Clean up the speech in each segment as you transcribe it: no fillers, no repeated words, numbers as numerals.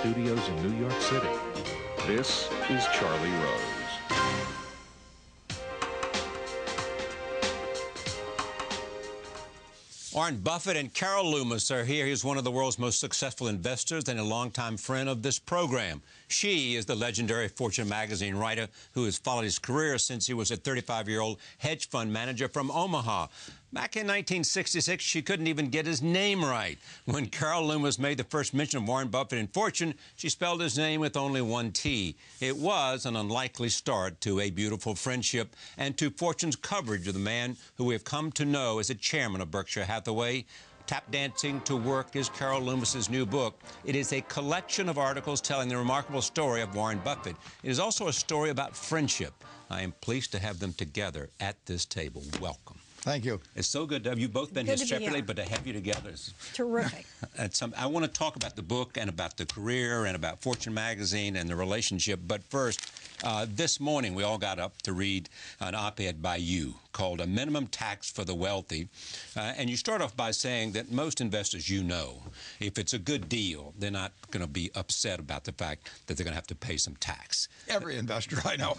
studios in New York City. This is Charlie Rose. Warren Buffett and Carol Loomis are here. He's one of the world's most successful investors and a longtime friend of this program. She is the legendary Fortune magazine writer who has followed his career since he was a 35-year-old hedge fund manager from Omaha. Back in 1966, she couldn't even get his name right. When Carol Loomis made the first mention of Warren Buffett in Fortune, she spelled his name with only one T. It was an unlikely start to a beautiful friendship and to Fortune's coverage of the man who we have come to know as the chairman of Berkshire Hathaway. Tap Dancing to Work is Carol Loomis's new book. It is a collection of articles telling the remarkable story of Warren Buffett. It is also a story about friendship. I am pleased to have them together at this table. Welcome. Thank you. It's so good to have you both been here separately, but to have you together is terrific. I want to talk about the book and about the career and about Fortune magazine and the relationship. But first, this morning we all got up to read an op-ed by you called A Minimum Tax for the Wealthy. And you start off by saying that most investors if it's a good deal, they're not going to be upset about the fact that they're going to have to pay some tax. Every investor I know.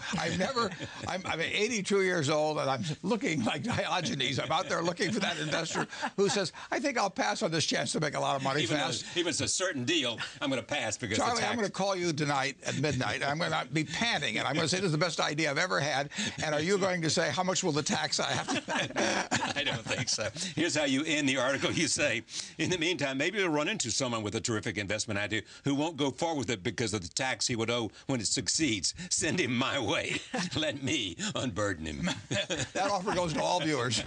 I'm 82 years old and I'm looking like Diogenes. I'm out there looking for that investor who says, I think I'll pass on this chance to make a lot of money fast. If it's a certain deal, I'm going to pass because Charlie, the tax. I'm going to call you tonight at midnight. I'm going to be panting and I'm going to say this is the best idea I've ever had. And are you going to say, how much will the tax I have to pay? I don't think so. Here's how you end the article. You say, in the meantime, maybe you'll run into someone with a terrific investment idea who won't go forward with it because of the tax he would owe when it succeeds. Send him my way. Let me unburden him. That offer goes to all viewers.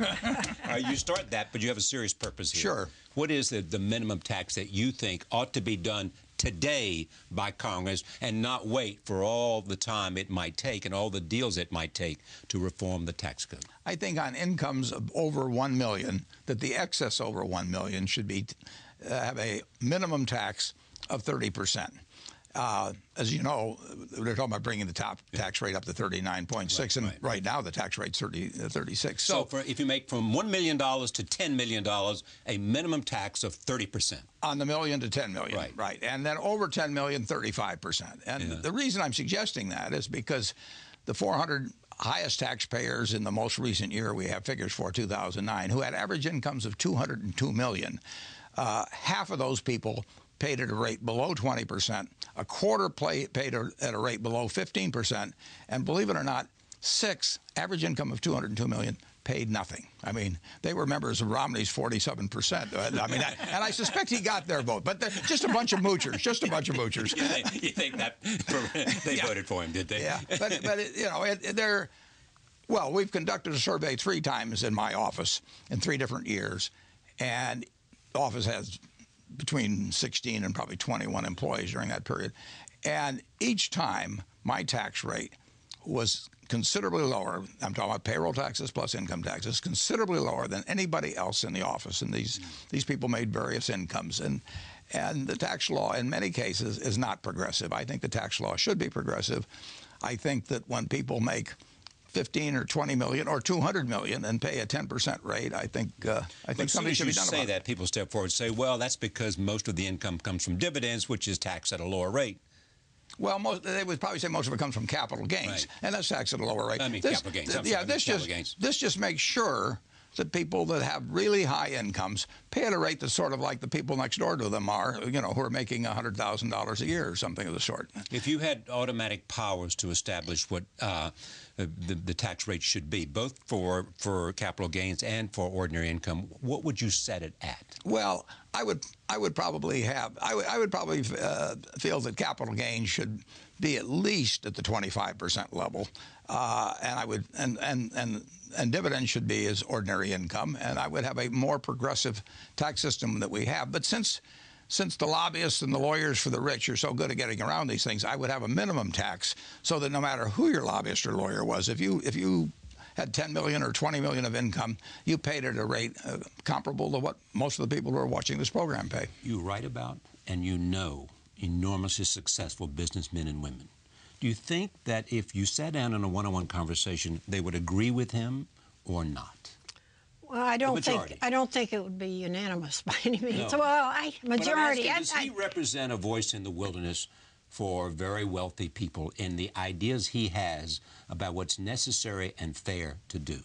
You start that, but you have a serious purpose here. Sure. What is the minimum tax that you think ought to be done today by Congress and not wait for all the time it might take and all the deals it might take to reform the tax code? I think on incomes of over $1 million, that the excess over $1 million should be have a minimum tax of 30%. As you know, they're talking about bringing the top tax rate up to 39.6, and right now the tax rate's 36. So if you make from $1 million to $10 million, a minimum tax of 30%. On the million to 10 million, right. And then over 10 million, 35%. And the reason I'm suggesting that is because the 400 highest taxpayers in the most recent year, we have figures for 2009, who had average incomes of $202 million. Half of those people paid at a rate below 20%, a quarter paid at a rate below 15%, and believe it or not, 6, average income of $202 million, paid nothing. I mean, they were members of Romney's 47%. I mean, and I suspect he got their vote, but they're just a bunch of moochers, just a bunch of moochers. You think that they voted for him, did they? Yeah, but well, we've conducted a survey 3 times in my office in 3 different years, and the office has between 16 and probably 21 employees during that period. And each time, my tax rate was considerably lower. I'm talking about payroll taxes plus income taxes, considerably lower than anybody else in the office. And these people made various incomes. And the tax law, in many cases, is not progressive. I think the tax law should be progressive. I think that when people make 15 or 20 million or 200 million and pay a 10% rate, I think something should be done about it. Say that, people step forward and say, well, that's because most of the income comes from dividends, which is taxed at a lower rate. Well, they would probably say most of it comes from capital gains, and that's taxed at a lower rate. I mean, capital gains. This just makes sure that people that have really high incomes pay at a rate that's sort of like the people next door to them are, who are making $100,000 a year or something of the sort. If you had automatic powers to establish what the tax rate should be, both for capital gains and for ordinary income, what would you set it at? Well, I would probably feel that capital gains should be at least at the 25% level, and dividends should be as ordinary income, and I would have a more progressive tax system that we have. But since the lobbyists and the lawyers for the rich are so good at getting around these things, I would have a minimum tax so that no matter who your lobbyist or lawyer was, if you had 10 million or 20 million of income, you paid at a rate comparable to what most of the people who are watching this program pay. You write about and enormously successful businessmen and women. Do you think that if you sat down in a one-on-one conversation, they would agree with him or not? Well, I don't think it would be unanimous by any means. No. Well, majority. But I'm asking, does he represent a voice in the wilderness for very wealthy people in the ideas he has about what's necessary and fair to do?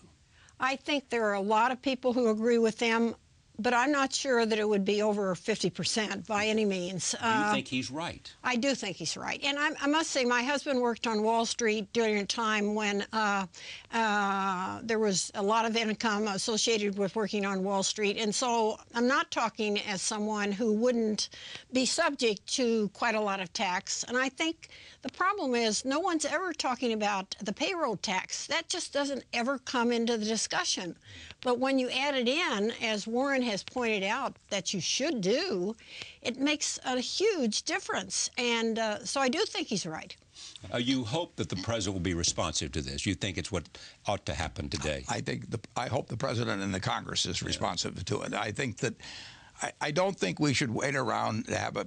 I think there are a lot of people who agree with them, but I'm not sure that it would be over 50% by any means. Do you think he's right? I do think he's right. And I must say, my husband worked on Wall Street during a time when there was a lot of income associated with working on Wall Street. And so I'm not talking as someone who wouldn't be subject to quite a lot of tax. And I think the problem is no one's ever talking about the payroll tax. That just doesn't ever come into the discussion. But when you add it in, as Warren has pointed out that you should do, it makes a huge difference. And so I do think he's right. You hope that the president will be responsive to this. You think it's what ought to happen today. I hope the president and the Congress is responsive to it. I think that I don't think we should wait around to have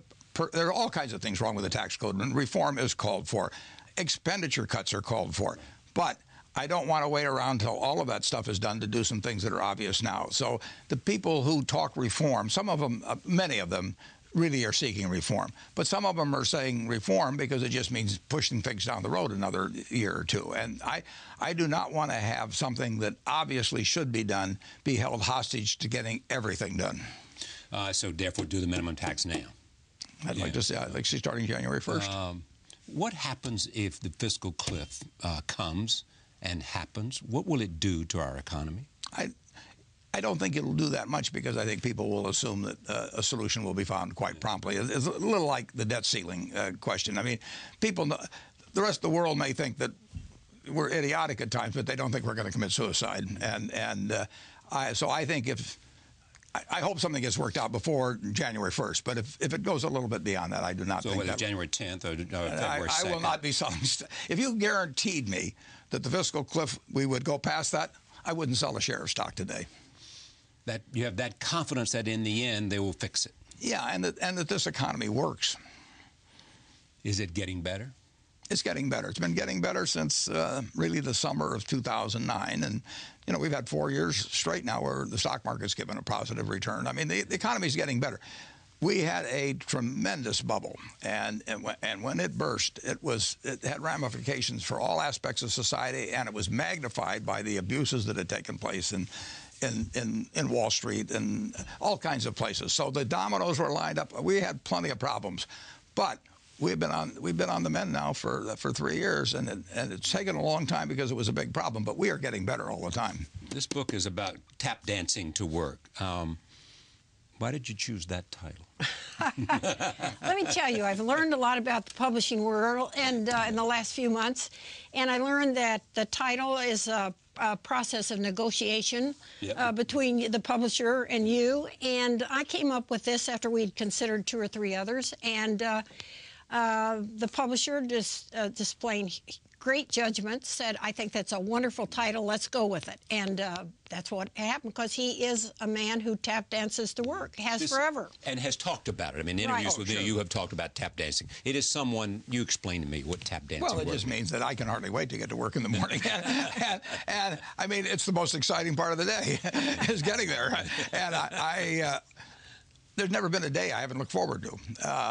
there are all kinds of things wrong with the tax code, and reform is called for. Expenditure cuts are called for. But I don't want to wait around until all of that stuff is done to do some things that are obvious now. So the people who talk reform, some of them, many of them, really are seeking reform. But some of them are saying reform because it just means pushing things down the road another year or two. And I do not want to have something that obviously should be done be held hostage to getting everything done. So therefore do the minimum tax now. I'd like to see starting January 1st. What happens if the fiscal cliff comes and happens? What will it do to our economy? I don't think it'll do that much because I think people will assume that a solution will be found quite promptly. It's a little like the debt ceiling question. I mean, people, the rest of the world may think that we're idiotic at times, but they don't think we're going to commit suicide. So I think I hope something gets worked out before January 1st, but if it goes a little bit beyond that, I do not think that. So whether January 10th or February 2nd? I will not be selling. If you guaranteed me that the fiscal cliff, we would go past that, I wouldn't sell a share of stock today. That you have that confidence that in the end they will fix it. Yeah, and that this economy works. Is it getting better? It's getting better. It's been getting better since really the summer of 2009. And, you know, we've had 4 years straight now where the stock market's given a positive return. I mean, the economy's getting better. We had a tremendous bubble, and when it burst, it had ramifications for all aspects of society, and it was magnified by the abuses that had taken place in Wall Street and all kinds of places. So the dominoes were lined up. We had plenty of problems, but we've been on the mend now for 3 years, and it's taken a long time because it was a big problem. But we are getting better all the time. This book is about tap dancing to work. Why did you choose that title? Let me tell you, I've learned a lot about the publishing world and in the last few months, and I learned that the title is a process of negotiation between the publisher and you. And I came up with this after we'd considered 2 or 3 others, and the publisher just displaying great judgment said, I think that's a wonderful title, let's go with it. And that's what happened, because he is a man who tap dances to work, has forever. And has talked about it. I mean, in interviews with you have talked about tap dancing. It is someone, you explain to me what tap dancing is. Well, it just means that I can hardly wait to get to work in the morning. and I mean, it's the most exciting part of the day, is getting there. And there's never been a day I haven't looked forward to.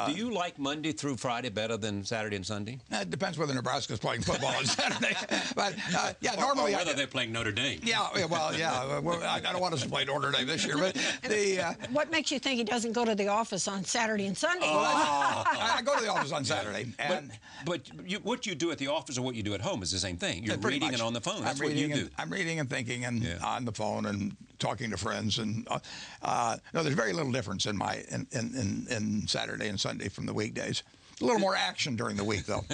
Do you like Monday through Friday better than Saturday and Sunday? It depends whether Nebraska's playing football on Saturday. But yeah, normally or whether they're playing Notre Dame. Yeah, well, yeah. Well, I don't want us to play Notre Dame this year. But what makes you think he doesn't go to the office on Saturday and Sunday? I go to the office on Saturday. But what you do at the office or what you do at home is the same thing. You're reading and on the phone. That's what you do. I'm reading and thinking and on the phone and talking to friends. And no, there's very little difference in Saturday and Sunday from the weekdays. A little more action during the week, though.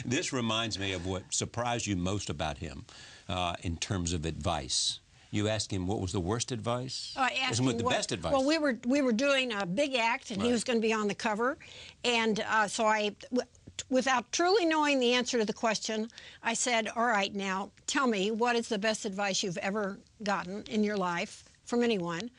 This reminds me of what surprised you most about him in terms of advice. You asked him what was the worst advice? I asked him what the best advice? Well, we were doing a big act, and he was going to be on the cover, and so without truly knowing the answer to the question, I said, all right, now tell me, what is the best advice you've ever gotten in your life from anyone?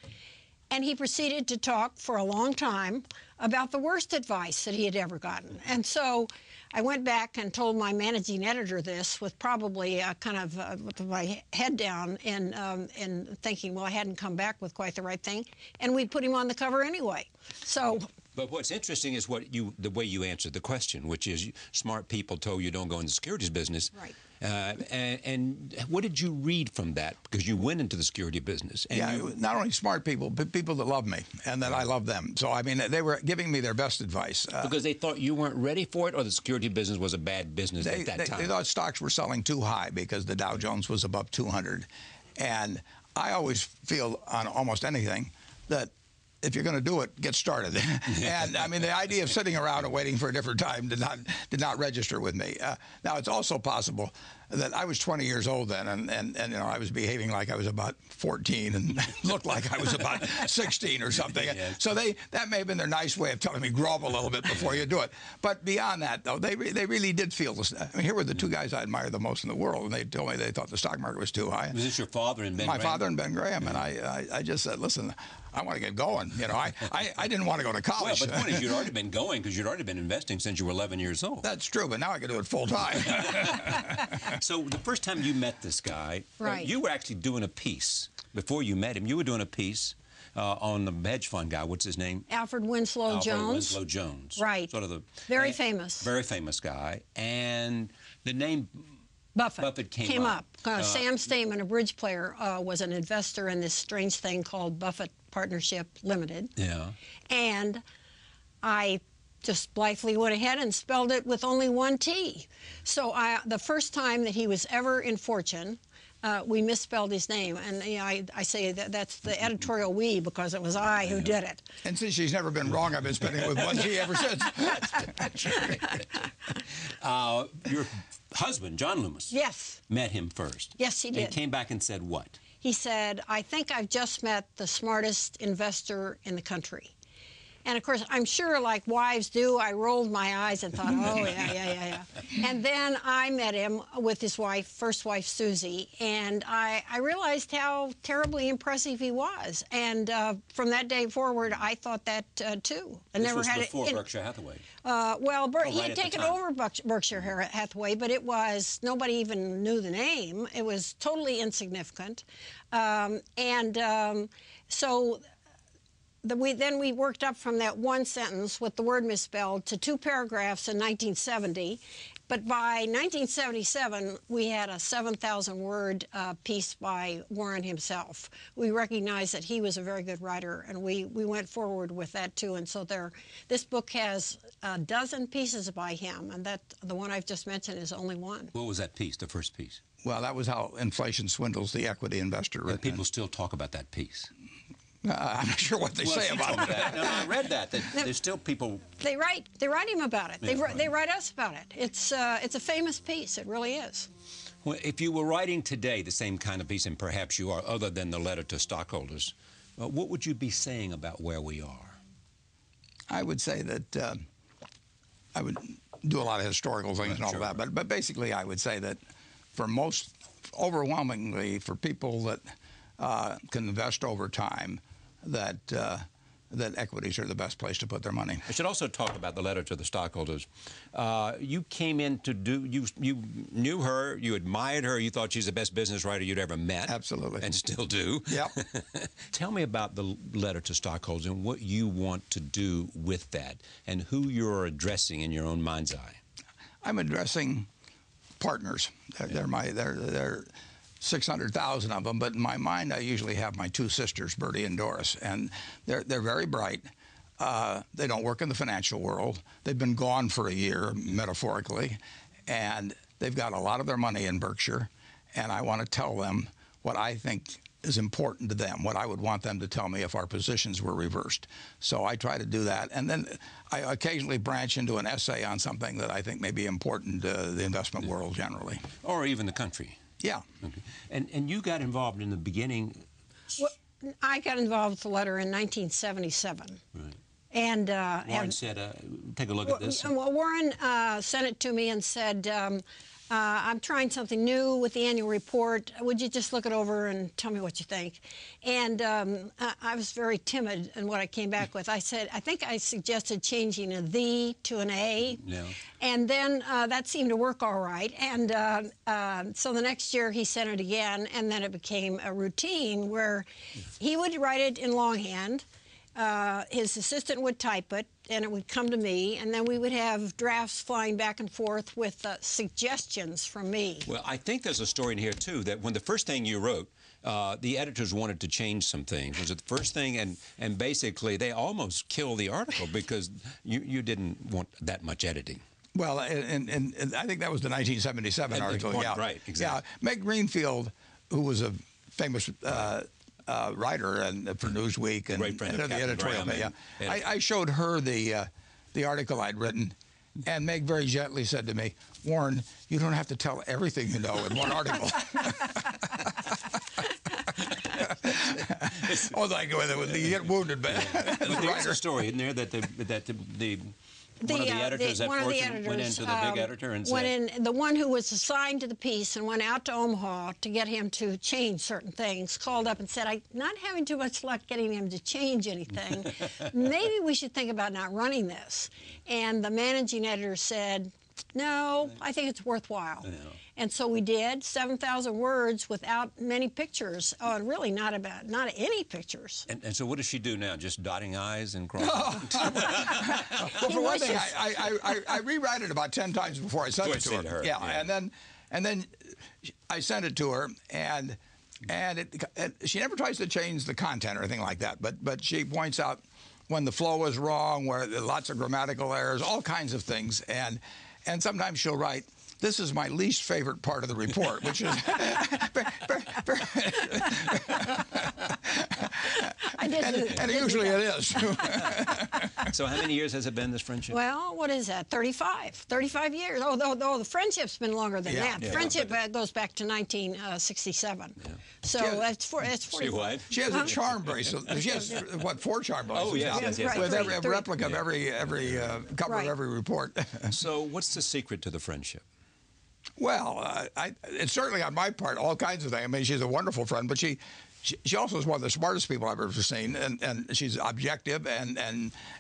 And he proceeded to talk for a long time about the worst advice that he had ever gotten. And so I went back and told my managing editor this with probably kind of with my head down and thinking, well, I hadn't come back with quite the right thing. And we put him on the cover anyway. So. But what's interesting is the way you answered the question, which is smart people told you don't go in the securities business. Right. And what did you read from that? Because you went into the security business. And not only smart people, but people that love me and that I love them. So, I mean, they were giving me their best advice. Because they thought you weren't ready for it, or the security business was a bad business at that time? They thought stocks were selling too high because the Dow Jones was above 200. And I always feel on almost anything that if you're going to do it, get started. And I mean, the idea of sitting around and waiting for a different time did not register with me. Now, it's also possible that I was 20 years old then, and you know, I was behaving like I was about 14 and looked like I was about 16 or something. Yes. So that may have been their nice way of telling me grow up a little bit before you do it. But beyond that, though, they really did feel this. I mean, here were the two guys I admired the most in the world, and they told me they thought the stock market was too high. Was this your father and Ben My Graham? father and Ben Graham, and I just said, listen, I want to get going. You know, I didn't want to go to college. Well, but the point is, you'd already been going because you'd already been investing since you were 11 years old. That's true, but now I can do it full time. So the first time you met this guy, Right. you were actually doing a piece. Before you met him, you were doing a piece on the hedge fund guy. What's his name? Alfred Winslow Jones. Alfred Winslow Jones. Right. Sort of the Very famous. Very famous guy. And the name Buffett came up. Sam Stamen, a bridge player, was an investor in this strange thing called Buffett Partnership Limited. Yeah. And I just blithely went ahead and spelled it with only one T. So the first time that he was ever in Fortune, we misspelled his name. And you know, I say that's the editorial we because it was I who did it. And since she's never been wrong, I've been spending it with one T ever since. Your husband, John Loomis, Yes. met him first. Yes, he did. And came back and said what? He said, I think I've just met the smartest investor in the country. And of course, I'm sure like wives do, I rolled my eyes and thought, oh, yeah. And then I met him with his wife, first wife, Susie, and I realized how terribly impressive he was. And from that day forward, I thought that too. I This never was had before it. Berkshire Hathaway. Well, he right had at the taken time. over Berkshire Hathaway, but it was, nobody even knew the name. It was totally insignificant. So then we worked up from that one sentence with the word misspelled to two paragraphs in 1970. But by 1977, we had a 7,000-word piece by Warren himself. We recognized that he was a very good writer, and we went forward with that, too. And so this book has a dozen pieces by him, and the one I've just mentioned is only one. What was that piece, the first piece? Well, that was how inflation swindles the equity investor. And people still talk about that piece. I'm not sure what they say she about told me it. that. No, I read that there's still people. They write him about it. Yeah, They write us about it. It's a famous piece. It really is. Well, if you were writing today the same kind of piece, and perhaps you are, other than the letter to stockholders, what would you be saying about where we are? I would say that I would do a lot of historical things and all sure. of that, but basically I would say that for most, overwhelmingly, for people that can invest over time, that equities are the best place to put their money. I should also talk about the letter to the stockholders. You came in to you knew her, you admired her, you thought she's the best business writer you'd ever met. Absolutely. And still do. Yep. Tell me about the letter to stockholders and what you want to do with that and who you're addressing in your own mind's eye. I'm addressing partners. They're 600,000 of them, but in my mind, I usually have my two sisters, Bertie and Doris, and they're very bright. They don't work in the financial world. They've been gone for a year, metaphorically, and they've got a lot of their money in Berkshire, and I want to tell them what I think is important to them, what I would want them to tell me if our positions were reversed. So I try to do that, and then I occasionally branch into an essay on something that I think may be important to the investment world generally. Or even the country. Yeah. Okay. And you got involved in the beginning. Well, I got involved with the letter in 1977. Right. And Warren said, take a look at this. Well, Warren sent it to me and said, I'm trying something new with the annual report. Would you just look it over and tell me what you think? And I was very timid in what I came back with. I said, I think I suggested changing a "the" to an "a." Yeah. And then that seemed to work all right. And so the next year he sent it again, and then it became a routine where he would write it in longhand. His assistant would type it, and it would come to me, and then we would have drafts flying back and forth with suggestions from me. Well, I think there's a story in here, too, that when the first thing you wrote, the editors wanted to change some things. Was it the first thing? And basically, they almost killed the article because you didn't want that much editing. Well, and I think that was the 1977 article. Yeah, right, exactly. Yeah, Meg Greenfield, who was a famous writer and for Newsweek and Great friend of the Captain editorial. Graham Yeah, I showed her the article I'd written, and Meg very gently said to me, "Warren, you don't have to tell everything you know in one article." Although I go with it, you get wounded, but There's a story in there that one of the editors at Fortune went into the big editor and said, the one who was assigned to the piece and went out to Omaha to get him to change certain things, called up and said, I'm not having too much luck getting him to change anything. Maybe we should think about not running this. And the managing editor said, no, I think it's worthwhile. Yeah. And so we did 7,000 words without many pictures. Really not any pictures. And so what does she do now? Just dotting I's and crossing? Well, for one thing, I rewrite it about 10 times before I send it to her. Yeah, and then I send it to her, and she never tries to change the content or anything like that. But she points out when the flow is wrong, where there are lots of grammatical errors, all kinds of things, and sometimes she'll write, "This is my least favorite part of the report," which is and usually it is. So how many years has it been, this friendship? Well, what is that? 35 years. Oh, the friendship's been longer than that. Yeah. Friendship goes back to 1967. Yeah. So that's 40. She has a charm bracelet. She has, 4 charm bracelets? Oh, yes. Right, with every replica of every cover of every report. So what's the secret to the friendship? Well, it's certainly on my part, all kinds of things. I mean, she's a wonderful friend, but she also is one of the smartest people I've ever seen, and she's objective and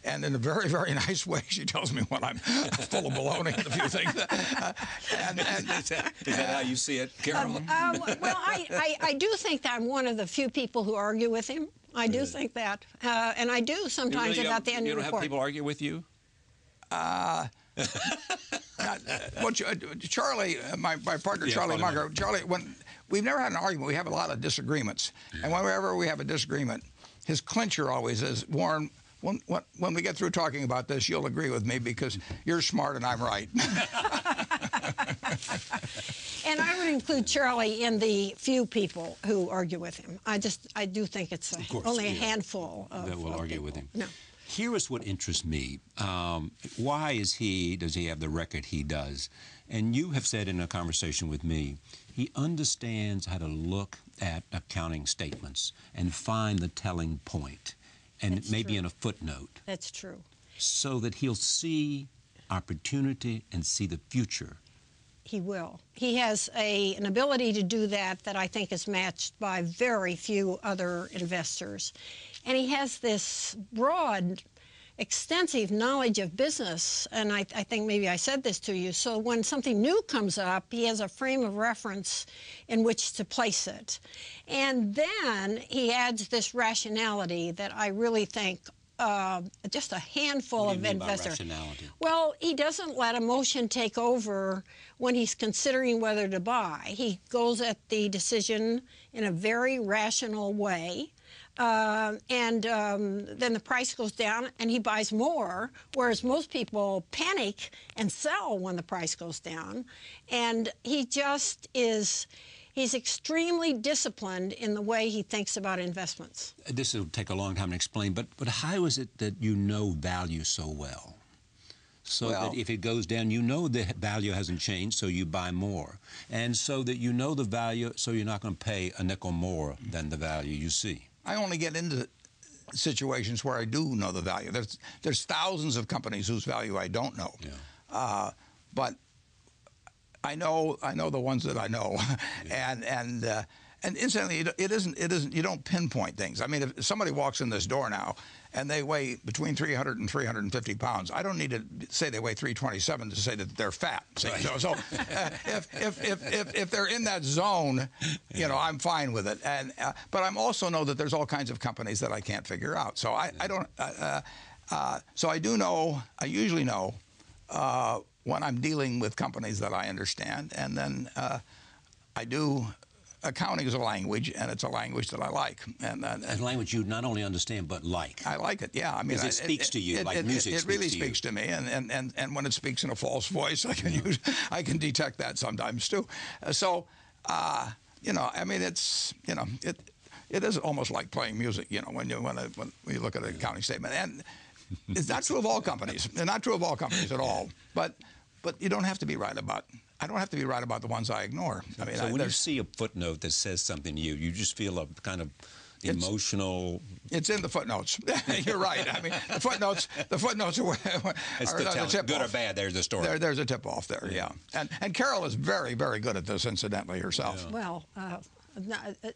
in a very, very nice way. She tells me when I'm full of baloney and a few things. Is that how you see it, Carol? Well, I do think that I'm one of the few people who argue with him. I do think that, and I do sometimes about the annual report. You don't have people argue with you? Well, Charlie, my partner, Charlie Munger, we've never had an argument. We have a lot of disagreements. And whenever we have a disagreement, his clincher always is, Warren, when we get through talking about this, you'll agree with me because you're smart and I'm right. And I would include Charlie in the few people who argue with him. I do think it's only a handful that will argue with him. No. Here is what interests me. Why does he have the record he does? And you have said in a conversation with me, he understands how to look at accounting statements and find the telling point, and That's maybe true. in a footnote. That's true. So that he'll see opportunity and see the future. He will. He has an ability to do that I think is matched by very few other investors. And he has this broad, extensive knowledge of business, and I think maybe I said this to you, so when something new comes up, he has a frame of reference in which to place it. And then he adds this rationality that I really think just a handful of investors. Well, he doesn't let emotion take over when he's considering whether to buy. He goes at the decision in a very rational way. Then the price goes down and he buys more, whereas most people panic and sell when the price goes down. And he just is, he's extremely disciplined in the way he thinks about investments. This will take a long time to explain, but how is it that you know value so well? So that if it goes down, you know the value hasn't changed, so you buy more. And so that you know the value, so you're not going to pay a nickel more than the value you see. I only get into situations where I do know the value. There's thousands of companies whose value I don't know. Yeah. But I know the ones that I know, and incidentally, it isn't. You don't pinpoint things. I mean, if somebody walks in this door now and they weigh between 300 and 350 pounds, I don't need to say they weigh 327 to say that they're fat. Right. So if they're in that zone, you know, I'm fine with it. And but I also know that there's all kinds of companies that I can't figure out. So I don't. So I do know. I usually know when I'm dealing with companies that I understand, and then I do. Accounting is a language, and it's a language that I like. And a language you not only understand but like. I like it, yeah. I mean, it speaks to you like music. It really speaks to me, and when it speaks in a false voice, I can detect that sometimes too. So, you know, I mean, it's, you know, it is almost like playing music. You know, when you look at an accounting statement, and it's not true of all companies. It's not true of all companies at all. But you don't have to be right about. I don't have to be right about the ones I ignore. I mean, so when you see a footnote that says something to you, you just feel a kind of emotional. It's in the footnotes. You're right. I mean, the footnotes are the tip good off. or bad. There's the story. There's a tip off there. Yeah. And Carol is very, very good at this, incidentally, herself. Yeah. Well.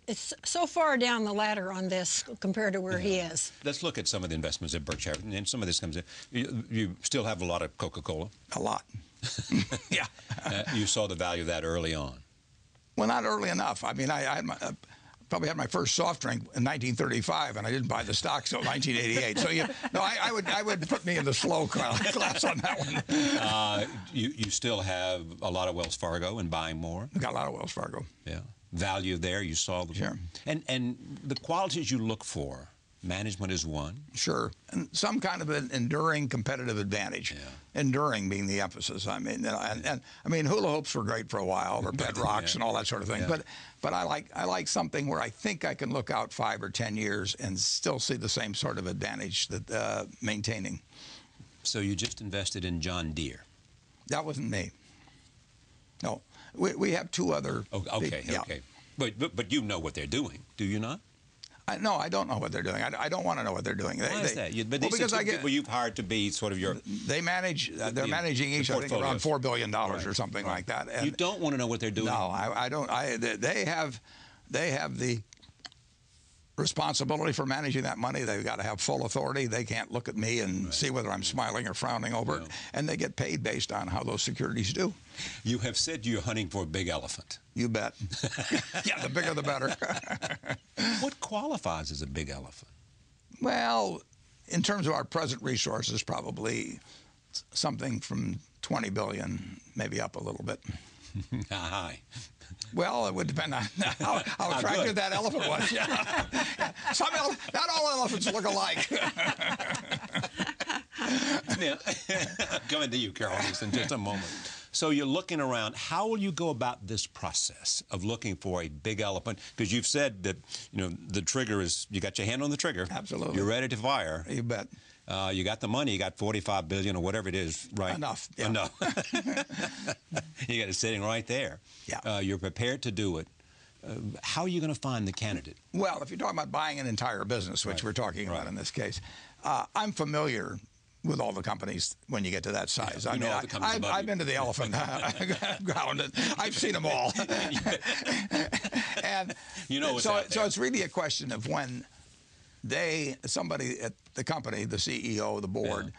It's so far down the ladder on this compared to where he is. Let's look at some of the investments at Berkshire, and some of this comes in. You still have a lot of Coca-Cola. A lot. Yeah. You saw the value of that early on. Well, not early enough. I mean, I probably had my first soft drink in 1935, and I didn't buy the stock until 1988. So, no, I would put me in the slow class on that one. You still have a lot of Wells Fargo and buying more? I've got a lot of Wells Fargo. Yeah. Value there, you saw the sure. And the qualities you look for, management is one. Sure, and some kind of an enduring competitive advantage. Yeah. Enduring being the emphasis. I mean, and I mean, hula hoops were great for a while, or bed rocks and all that sort of thing. Yeah. But I like something where I think I can look out 5 or 10 years and still see the same sort of advantage that maintaining. So you just invested in John Deere. That wasn't me. No. We have 2 other. Okay. But you know what they're doing, do you not? No, I don't know what they're doing. I don't want to know what they're doing. Why is that? Because people you've hired to be sort of your. They manage. They're managing each, I think, around $4 billion or something like that. And you don't want to know what they're doing. No, I don't. They have the responsibility for managing that money. They've got to have full authority. They can't look at me and see whether I'm smiling or frowning over it. And they get paid based on how those securities do. You have said you're hunting for a big elephant. You bet. Yeah, the bigger the better. What qualifies as a big elephant? Well, in terms of our present resources, probably something from 20 billion, maybe up a little bit. High. Well, it would depend on how attractive that elephant was. Yeah. Not all elephants look alike. Now, coming to you, Carol, in just a moment. So you're looking around. How will you go about this process of looking for a big elephant? Because you've said that, you know, the trigger is, you got your hand on the trigger. Absolutely. You're ready to fire. You bet. You got the money. You got $45 billion or whatever it is, right? Enough. Yeah. Enough. You got it sitting right there. Yeah. You're prepared to do it. How are you going to find the candidate? Well, if you're talking about buying an entire business, which we're talking about in this case, I'm familiar with all the companies when you get to that size. Yeah, I mean, I've been to the elephant ground. I've seen them all. And you know what's so, out there. So it's really a question of when somebody at the company, the CEO, the board,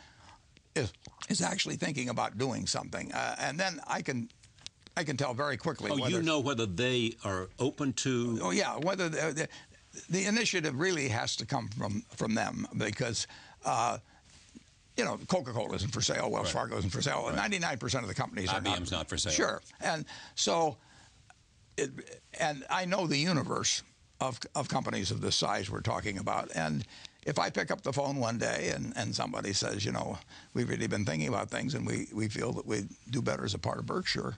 is actually thinking about doing something, and then I can tell very quickly. Oh, you know whether they are open to. Oh yeah, whether the initiative really has to come from them, because. You know, Coca-Cola isn't for sale. Wells Fargo isn't for sale. 99% of the companies are IBM's not for sale. Sure, and so, and I know the universe of companies of this size we're talking about. And if I pick up the phone one day and somebody says, you know, we've really been thinking about things and we feel that we do better as a part of Berkshire,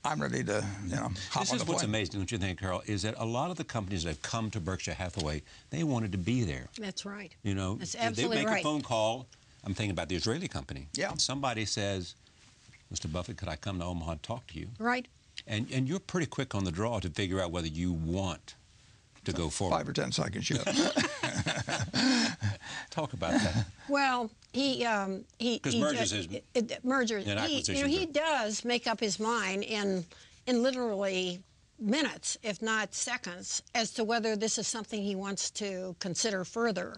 I'm ready to, you know, hop on the plane. This is what's amazing, don't you think, Carol, is that a lot of the companies that have come to Berkshire Hathaway, they wanted to be there. That's right. You know, that's absolutely they make right. a phone call. I'm thinking about the Israeli company. Yeah. Somebody says, Mr. Buffett, could I come to Omaha and talk to you? Right. And you're pretty quick on the draw to figure out whether you want to go forward. 5 or 10 seconds, yeah. Talk about that. Well, Because mergers is mergers. and acquisitions He does make up his mind in literally minutes, if not seconds, as to whether this is something he wants to consider further,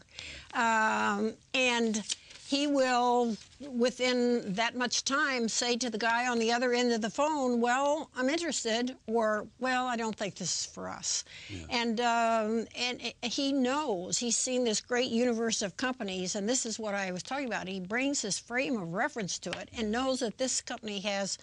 and he will, within that much time, say to the guy on the other end of the phone, well, I'm interested, or, well, I don't think this is for us. Yeah. And he knows, he's seen this great universe of companies, and this is what I was talking about. He brings his frame of reference to it and knows that this company has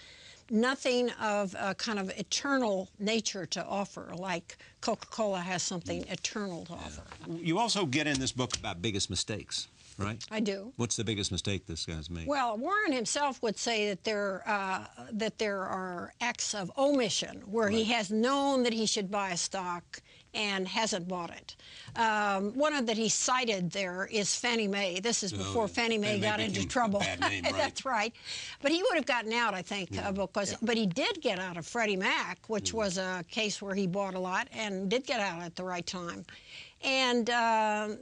nothing of a kind of eternal nature to offer, like Coca-Cola has something eternal to offer. You also get in this book about biggest mistakes, right? I do. What's the biggest mistake this guy's made? Well, Warren himself would say that there are acts of omission where he has known that he should buy a stock and hasn't bought it. One that he cited there is Fannie Mae. This is before Fannie Mae got into trouble. Bad name, right? That's right. But he would have gotten out, I think, but he did get out of Freddie Mac, which was a case where he bought a lot and did get out at the right time. And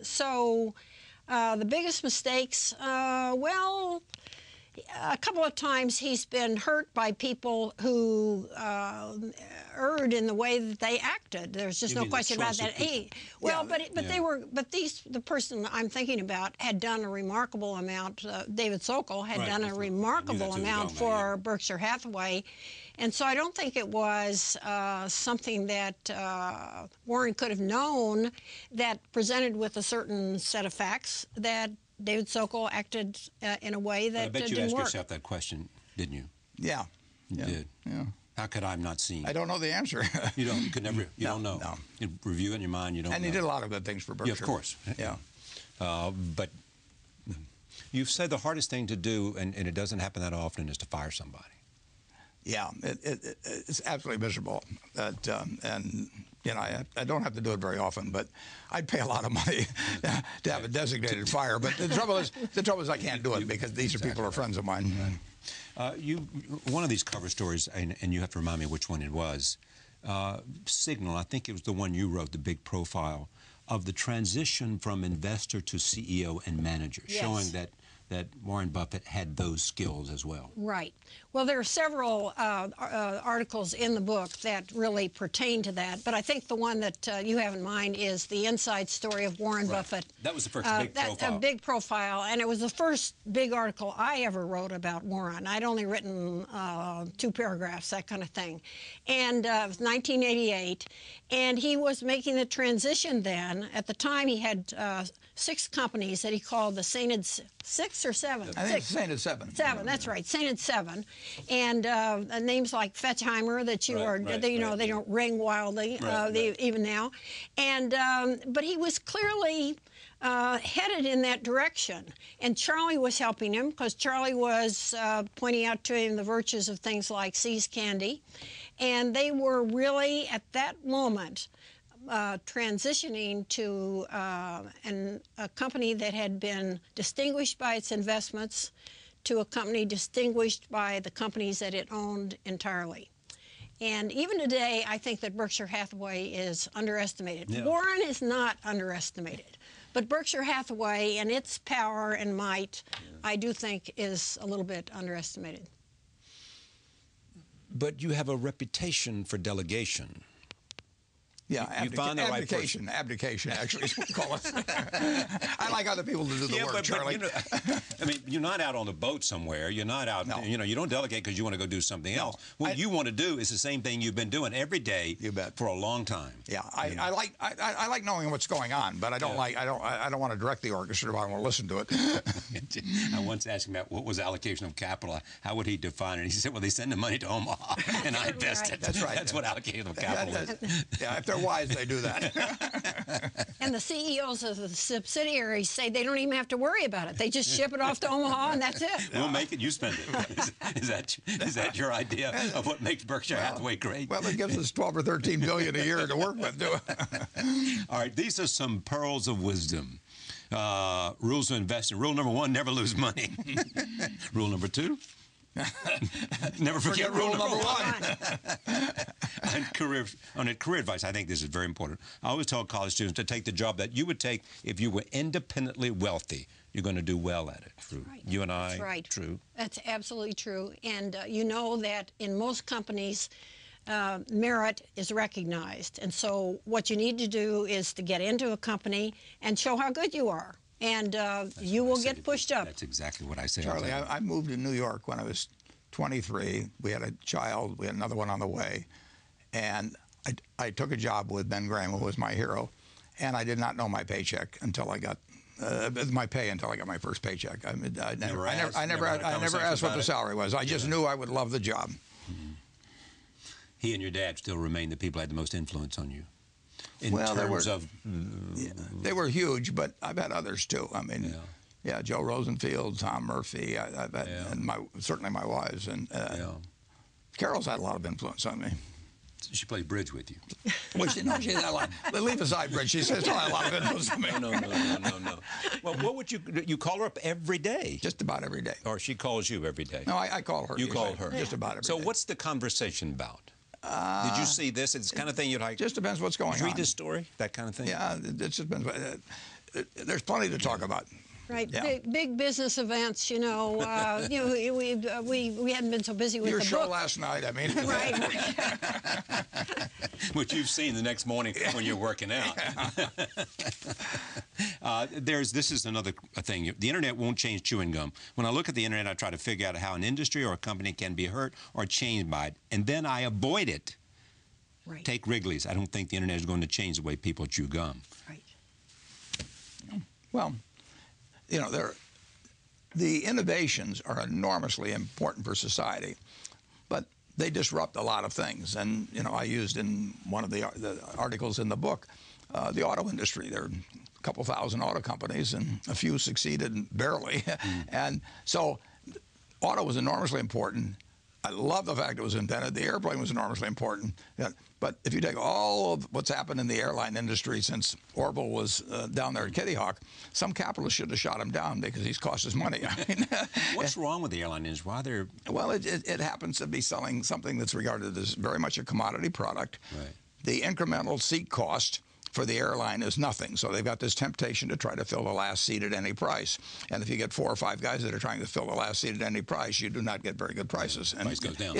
so the biggest mistakes, well, a couple of times he's been hurt by people who erred in the way that they acted. There's just no question about that. The person I'm thinking about had done a remarkable amount. David Sokol had done a remarkable amount for Berkshire Hathaway, and so I don't think it was something that Warren could have known, that presented with a certain set of facts that David Sokol acted in a way that didn't work. I bet you asked yourself that question, didn't you? Yeah. You did. Yeah. How could I have not seen? I don't know the answer. You don't. You could never. You don't know. No. You review it in your mind. You don't. And he did a lot of good things for Berkshire. Yeah, of course. Yeah. But you've said the hardest thing to do, and it doesn't happen that often, is to fire somebody. Yeah, it's absolutely miserable. And you know, I don't have to do it very often, but I'd pay a lot of money to have a designated fire. But the trouble is I can't do it because these people are friends of mine. One of these cover stories, and you have to remind me which one it was, Signal, I think it was the one you wrote, the big profile, of the transition from investor to CEO and manager, showing that Warren Buffett had those skills as well. Right. Well, there are several articles in the book that really pertain to that, but I think the one that you have in mind is the inside story of Warren Buffett. That was the first big profile. A big profile, and it was the first big article I ever wrote about Warren. I'd only written 2 paragraphs, that kind of thing. And it was 1988, and he was making the transition then. At the time, he had 6 companies that he called the Sainted 6 or 7? I think it's Sainted 7. 7, that's right, Sainted 7. And names like Fetchheimer that you they don't ring wildly even now. And but he was clearly headed in that direction. And Charlie was helping him because Charlie was pointing out to him the virtues of things like See's Candy. And they were really, at that moment, transitioning to a company that had been distinguished by its investments to a company distinguished by the companies that it owned entirely. And even today, I think that Berkshire Hathaway is underestimated. Yeah. Warren is not underestimated. But Berkshire Hathaway and its power and might, I do think, is a little bit underestimated. But you have a reputation for delegation. Yeah, abdication, actually, is what we call it. I like other people to do the work, Charlie. I mean, you're not out on a boat somewhere. You're not out, you don't delegate because you want to go do something else. What you want to do is the same thing you've been doing every day for a long time. Yeah, I like knowing what's going on, but I don't want to direct the orchestra, but I want to listen to it. I once asked him about what was allocation of capital. How would he define it? He said, well, they send the money to Omaha, and I invest it. That's right. That's what allocation of capital is. Yeah, if they're wise, they do that. And the CEOs of the subsidiaries say they don't even have to worry about it. They just ship it off to Omaha, and that's it. We'll make it, you spend it. Is that your idea of what makes Berkshire Hathaway great? Well, it gives us $12 or $13 billion a year to work with, too. All right, these are some pearls of wisdom. Rules of investing. Rule number 1, never lose money. Rule number 2, never forget rule number 1. On career advice, I think this is very important. I always tell college students to take the job that you would take if you were independently wealthy. you're going to do well at it. True. Right. You and I, That's right. true. That's absolutely true. And you know that in most companies, merit is recognized. And so what you need to do is to get into a company and show how good you are. And you will get pushed up. That's exactly what I say. Charlie, I moved to New York when I was 23. We had a child. We had another one on the way. And I took a job with Ben Graham, who was my hero. And I did not know my paycheck until I got my pay until I got my first paycheck. I never asked what the salary was. I just knew I would love the job. Mm-hmm. He and your dad still remain the people who had the most influence on you. In Well, terms of they were huge, but I've had others too. I mean, yeah, Joe Rosenfield, Tom Murphy, I've had, and certainly my wives, and Carol's had a lot of influence on me. She plays bridge with you. Well, she had a lot. Leave aside bridge. She says a lot of influence on me. No. Well, what would you call her up every day? Just about every day. Or she calls you every day? No, I call her. You call her. Just about every day. So what's the conversation about? Did you see this? It's the kind of thing you'd like. Just depends what's going on. Read this story, that kind of thing. Yeah, it just depends. There's plenty to talk about. Right, yeah. big business events. You know, we hadn't been so busy with your the show book. last night. I mean, Right. Which you've seen the next morning when you're working out. This is another thing. The internet won't change chewing gum. When I look at the internet, I try to figure out how an industry or a company can be hurt or changed by it, and then I avoid it. Right. Take Wrigley's. I don't think the internet is going to change the way people chew gum. Right. Well, you know, the innovations are enormously important for society, but they disrupt a lot of things. And, you know, I used in one of the articles in the book, the auto industry. There are a couple thousand auto companies, and a few succeeded barely. And so auto was enormously important. I love the fact it was invented. The airplane was enormously important. Yeah. But if you take all of what's happened in the airline industry since Orville was down there at Kitty Hawk, some capitalists should have shot him down because he's cost us money. I mean, what's wrong with the airline industry? Why they're... Well, it happens to be selling something that's regarded as very much a commodity product. Right. The incremental seat cost for the airline is nothing. So they've got this temptation to try to fill the last seat at any price. And if you get 4 or 5 guys that are trying to fill the last seat at any price, you do not get very good prices. And price goes down.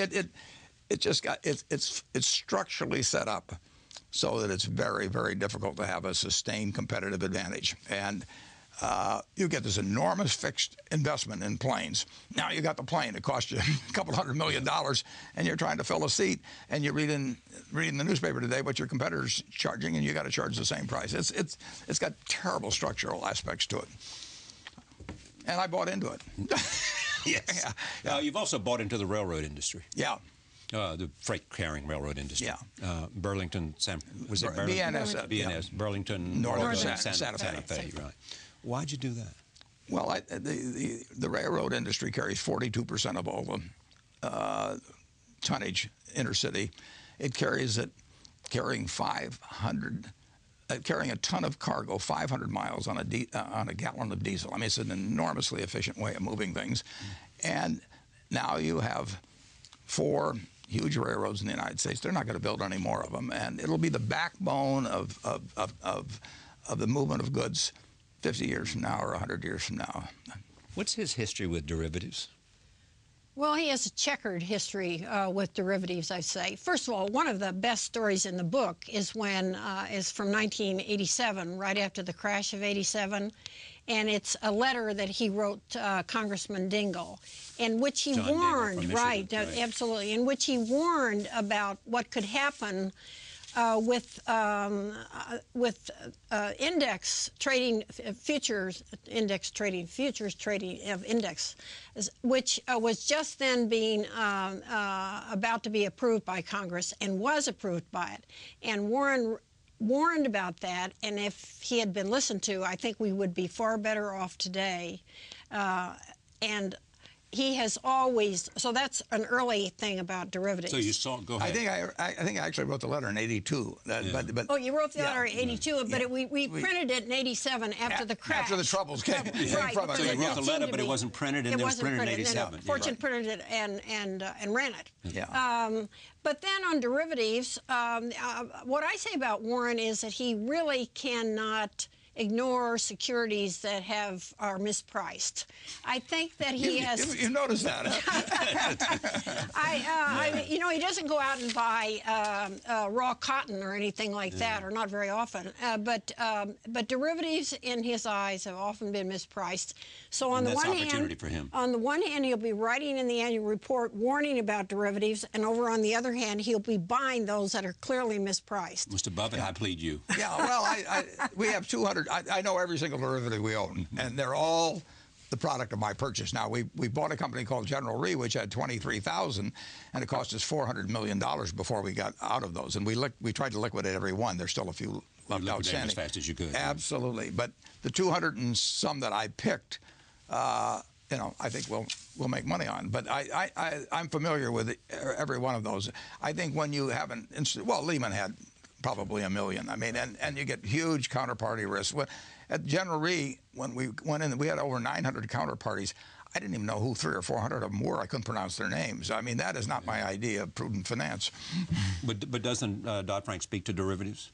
It's structurally set up so that it's very, very difficult to have a sustained competitive advantage. And you get this enormous fixed investment in planes. Now you got the plane; it costs you a couple $100 million, and you're trying to fill a seat. And you're reading the newspaper today what your competitor's charging, and you got to charge the same price. It's got terrible structural aspects to it, and I bought into it. Yes. Yeah. You've also bought into the railroad industry. Yeah. The freight carrying railroad industry. Yeah. Burlington, was it BNS? BNS, Burlington, Northern Santa Fe. Right. Why'd you do that? Well, the railroad industry carries 42% of all the tonnage intercity. It carries it carrying carrying a ton of cargo 500 miles on a gallon of diesel. I mean, it's an enormously efficient way of moving things. And now you have 4 huge railroads in the United States. They're not going to build any more of them, and it'll be the backbone of the movement of goods 50 years from now or 100 years from now. What's his history with derivatives? Well, he has a checkered history with derivatives, I say. First of all, one of the best stories in the book is from 1987, right after the crash of '87, and it's a letter that he wrote Congressman Dingell, in which he warned, right, absolutely, in which he warned about what could happen with index trading futures trading of index, which was just then being about to be approved by Congress and was approved by it. And Warren warned about that, and if he had been listened to, I think we would be far better off today. And he has always, so that's an early thing about derivatives. So you saw, go ahead. I think I actually wrote the letter in '82. But oh, you wrote the letter in '82, but we printed it in '87 after the crash. After the troubles came from it. So you wrote the letter, but it wasn't printed, and it was printed in '87. Fortune printed it and ran it. Yeah. But then on derivatives, what I say about Warren is that he really cannot ignore securities that are mispriced. I think that he has. You notice that, huh? You know, he doesn't go out and buy raw cotton or anything like that, or not very often. But derivatives, in his eyes, have often been mispriced. So on the one hand, on the one hand, he'll be writing in the annual report warning about derivatives, and over on the other hand, he'll be buying those that are clearly mispriced. Mr. Buffett, I plead you. Yeah, well, we have 200. I know every single derivative we own, and they're all the product of my purchase. Now, we bought a company called General Re, which had 23,000, and it cost us $400 million before we got out of those. And we tried to liquidate every one. There's still a few left outstanding. As fast as you could. Absolutely. But the 200 and some that I picked, you know, I think we'll make money on. But I'm familiar with every one of those. I think when you have well, Lehman had probably $1 million. I mean, and you get huge counterparty risk. At General Re, when we went in, we had over 900 counterparties. I didn't even know who 300 or 400 of them were. I couldn't pronounce their names. I mean, that is not my idea of prudent finance. But doesn't Dodd-Frank speak to derivatives?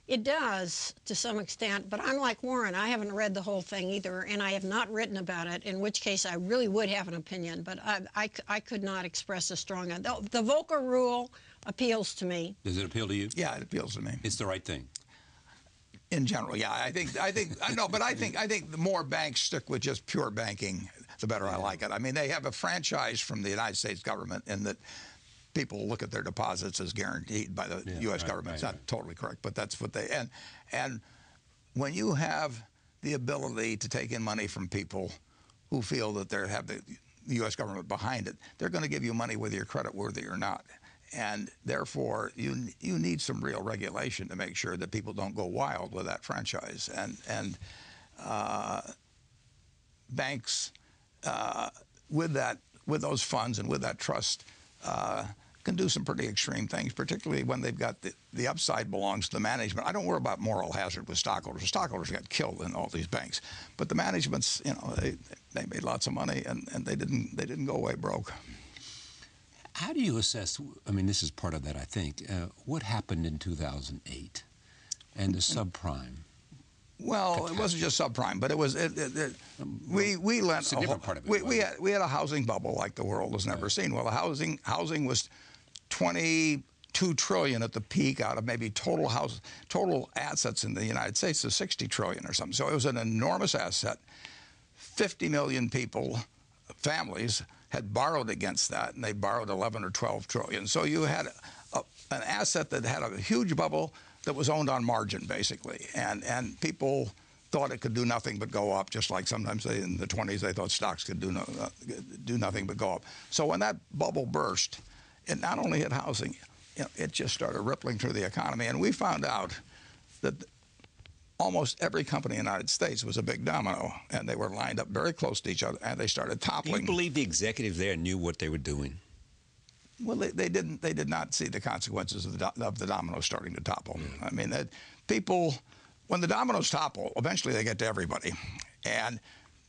It does, to some extent, but I'm like Warren. I haven't read the whole thing either, and I have not written about it, in which case I really would have an opinion, but I could not express a strong one. The Volcker rule appeals to me. Does it appeal to you? Yeah, it appeals to me. It's the right thing. In general, yeah, I know, but I think the more banks stick with just pure banking, the better I like it. I mean, they have a franchise from the United States government in that people look at their deposits as guaranteed by the U.S. government. It's not totally correct, but that's what they and when you have the ability to take in money from people who feel that they have the U.S. government behind it, they're going to give you money whether you're credit worthy or not. And therefore, you need some real regulation to make sure that people don't go wild with that franchise. And banks, with those funds and with that trust, can do some pretty extreme things, particularly when they've got the upside belongs to the management. I don't worry about moral hazard with stockholders. Stockholders got killed in all these banks, but the managements, you know, they made lots of money and they didn't go away broke. How do you assess, I mean, this is part of that, I think, what happened in 2008 and the subprime? Well, it wasn't just subprime, but it was. We lent. It's a different part of it. We had a housing bubble like the world has never seen. Well, the housing was 22 trillion at the peak out of maybe total assets in the United States is 60 trillion or something. So it was an enormous asset. 50 million people, families, had borrowed against that, and they borrowed 11 or 12 trillion. So you had an asset that had a huge bubble that was owned on margin, basically, and people thought it could do nothing but go up, just like sometimes in the 20s they thought stocks could do nothing but go up. So when that bubble burst, it not only hit housing, you know, it just started rippling through the economy, and we found out that almost every company in the United States was a big domino, and they were lined up very close to each other, and they started toppling. Do you believe the executives there knew what they were doing? Well, they didn't. They did not see the consequences of the dominoes starting to topple. I mean, people, when the dominoes topple, eventually they get to everybody, and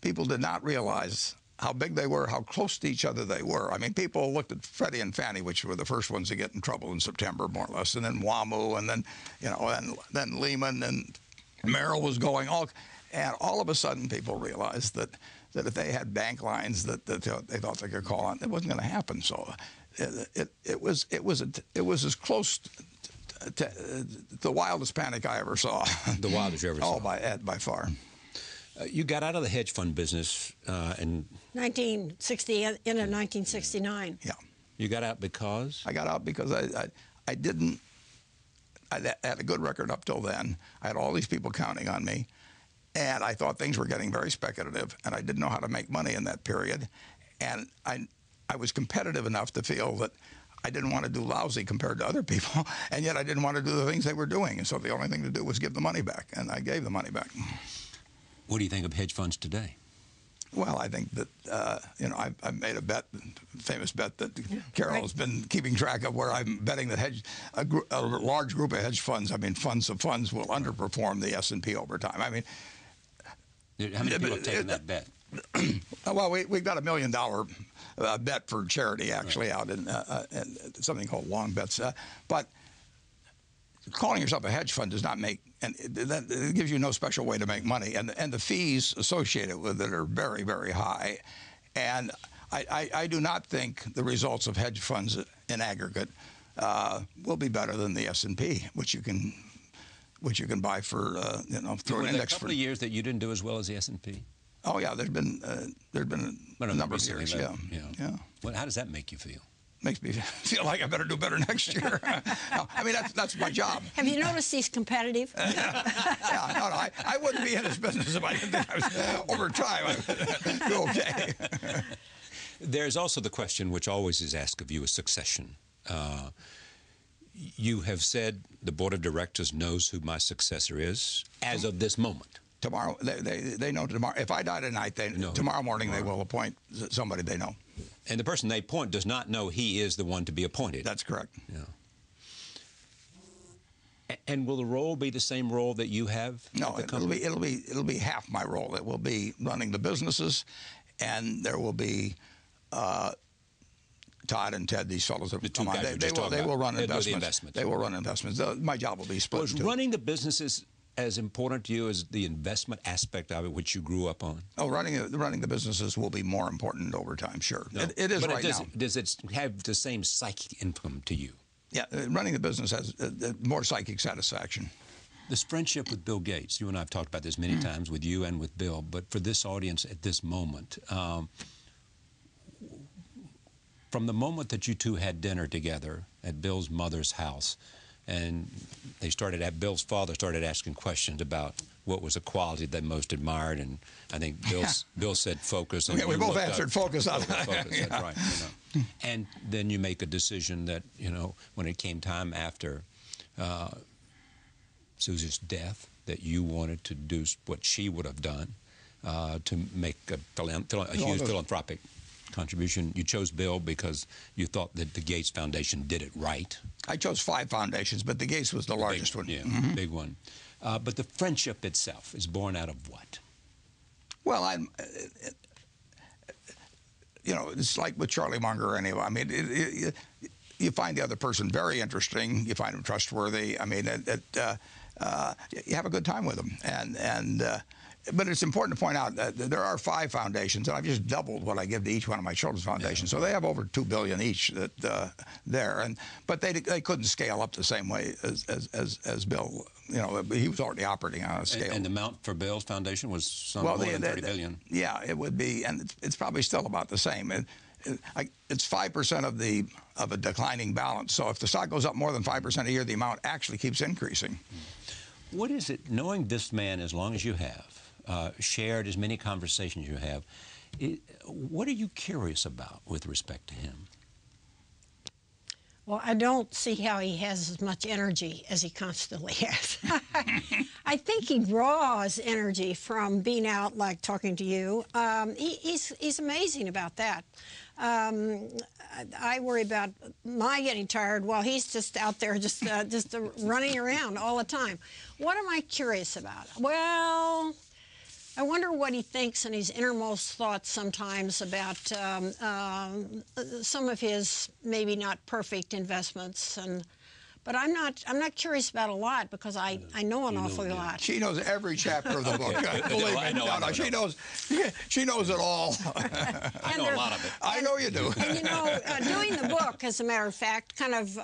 people did not realize how big they were, how close to each other they were. I mean, people looked at Freddie and Fannie, which were the first ones to get in trouble in September, more or less, and then WAMU, and then and then Lehman, and Merrill was going and all of a sudden people realized that if they had bank lines that they thought they could call on, it wasn't going to happen. So. It was as close to the wildest panic I ever saw. The wildest you ever saw. Oh, by far. You got out of the hedge fund business in 1969. Yeah. You got out because? I got out because I had a good record up till then. I had all these people counting on me, and I thought things were getting very speculative, and I didn't know how to make money in that period, and I was competitive enough to feel that I didn't want to do lousy compared to other people, and yet I didn't want to do the things they were doing. And so the only thing to do was give the money back, and I gave the money back. What do you think of hedge funds today? Well, I think that, I've made a famous bet that Carol has been keeping track of, where I'm betting that a large group of hedge funds, I mean, funds of funds, will underperform the S&P over time. I mean, how many people have taken that bet? Well, we've got $1 million bet for charity, actually, out in something called long bets. But calling yourself a hedge fund does not make and that it gives you no special way to make money, and the fees associated with it are very, very high, and I do not think the results of hedge funds in aggregate will be better than the S&P, which you can buy for through an index. A couple of years that you didn't do as well as the S&P. Oh yeah, there's been a number of years. Yeah. Well, how does that make you feel? Makes me feel like I better do better next year. No, I mean, that's my job. Have you noticed he's competitive? Yeah, no, I wouldn't be in this business if I didn't think I was, over time, I would do okay. There's also the question, which always is asked of you, is succession. You have said the board of directors knows who my successor is as of this moment. Tomorrow, they know tomorrow. If I die tonight, tomorrow morning they will appoint somebody they know. And the person they appoint does not know he is the one to be appointed. That's correct. Yeah. And will the role be the same role that you have? No, it'll be half my role. It will be running the businesses, and there will be Todd and Ted, these fellows that come on. They will run investments. They will run investments. My job will be split. Was running the businesses as important to you as the investment aspect of it, which you grew up on? Oh, running the businesses will be more important over time, sure. No. It is right now. Does it have the same psychic income to you? Yeah, running the business has more psychic satisfaction. This friendship with Bill Gates, you and I have talked about this many times with you and with Bill, but for this audience at this moment, from the moment that you two had dinner together at Bill's mother's house, and Bill's father started asking questions about what was a quality they most admired, and I think Bill said focus. And we both answered focus on that. Focus, that's right. And then you make a decision that, when it came time after Susie's death, that you wanted to do what she would have done to make a huge philanthropic contribution. You chose Bill because you thought that the Gates Foundation did it right. I chose 5 foundations, but the Gates was the largest one. Yeah, big one. But the friendship itself is born out of what? Well, it's like with Charlie Munger anyway. I mean, you find the other person very interesting. You find them trustworthy. I mean, you have a good time with them. But it's important to point out that there are 5 foundations, and I've just doubled what I give to each one of my children's foundations. Yeah. So they have over $2 billion each but they couldn't scale up the same way as Bill. He was already operating on a scale. And the amount for Bill's foundation was more than $30 billion. Yeah, it would be, and it's probably still about the same. It's 5% of a declining balance. So if the stock goes up more than 5% a year, the amount actually keeps increasing. What is it, knowing this man as long as you have, shared as many conversations you have, what are you curious about with respect to him? Well, I don't see how he has as much energy as he constantly has. I think he draws energy from being out, like talking to you. He's amazing about that. I worry about my getting tired while he's just out there just running around all the time. What am I curious about? Well, I wonder what he thinks in his innermost thoughts sometimes about some of his maybe not perfect investments, but I'm not curious about a lot because I know an awful lot. She knows every chapter of the book. Believe me, no, she knows it all. I know a lot of it. I know you do. And doing the book, as a matter of fact, kind of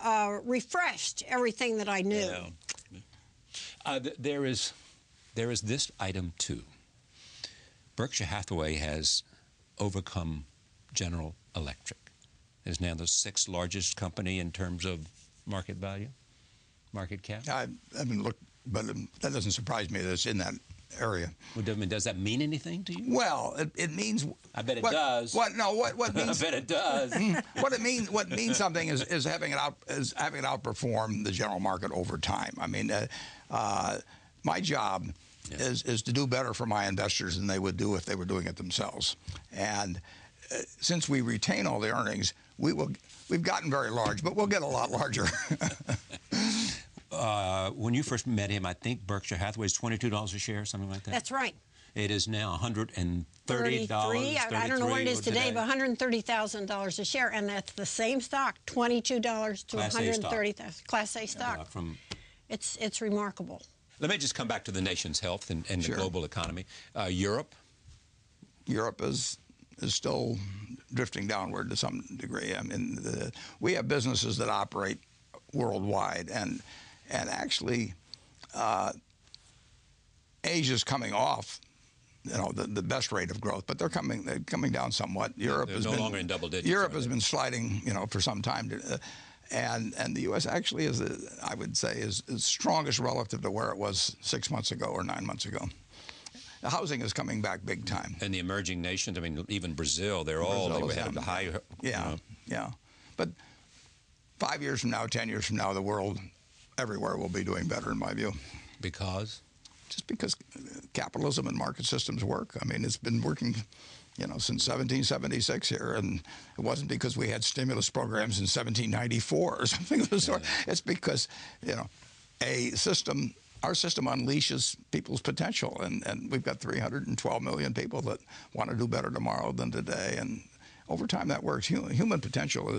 refreshed everything that I knew. Yeah. There is this item too. Berkshire Hathaway has overcome General Electric. It is now the 6th largest company in terms of market value, market cap. I haven't looked, but that doesn't surprise me that it's in that area. Well, does that mean anything to you? Well, it means. I bet it does. What means? I bet it does. What means something is having it outperform the general market over time. I mean, my job is to do better for my investors than they would do if they were doing it themselves. And since we retain all the earnings, we've gotten very large, but we'll get a lot larger. When you first met him, I think Berkshire Hathaway is $22 a share, something like that. That's right. It is now $130. I don't know what it is today, but $130,000 a share, and that's the same stock, $22 to $130,000. Class A stock. It's remarkable. Let me just come back to the nation's health and Sure. the global economy. Europe? Europe is still drifting downward to some degree. I mean, we have businesses that operate worldwide, and actually, Asia's coming off, you know, the best rate of growth, but they're coming down somewhat. Europe They're no longer in double digits. Europe has been sliding, you know, for some time. And the U.S. actually is, I would say, is strongest relative to where it was 6 months ago or 9 months ago. The housing is coming back big time. And the emerging nations, I mean, even Brazil, they have the higher. Yeah, yeah. But 5 years from now, 10 years from now, the world everywhere will be doing better, in my view. Because? Just because capitalism and market systems work. I mean, it's been working, you know, since 1776 here, and it wasn't because we had stimulus programs in 1794 or something of the sort. It's because, you know, our system unleashes people's potential, and we've got 312 million people that want to do better tomorrow than today, and over time that works. Human potential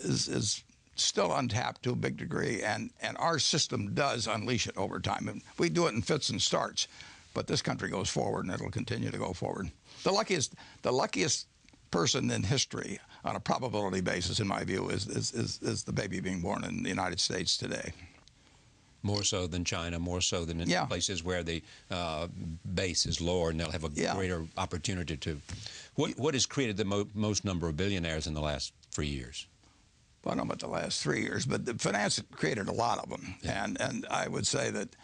is still untapped to a big degree, and our system does unleash it over time. And we do it in fits and starts, but this country goes forward, and it'll continue to go forward. The luckiest person in history, on a probability basis, in my view, is the baby being born in the United States today. More so than China, more so than in places where the base is lower, and they'll have a greater opportunity to. What has created the most number of billionaires in the last 3 years? Well, I don't know about the last 3 years, but the finance created a lot of them. Yeah. And I would say that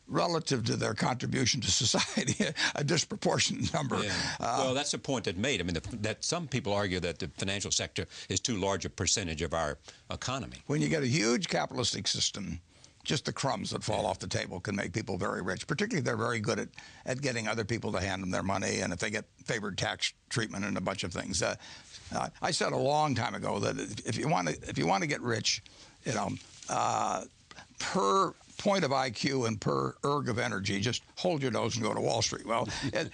relative to their contribution to society, a disproportionate number. Yeah. Well, that's a point that's made. I mean, that some people argue that the financial sector is too large a percentage of our economy. When you get a huge capitalistic system, just the crumbs that fall off the table can make people very rich, particularly if they're very good at getting other people to hand them their money, and if they get favored tax treatment and a bunch of things. I said a long time ago that if you want to get rich, you know, per point of IQ and per erg of energy, just hold your nose and go to Wall Street. Well,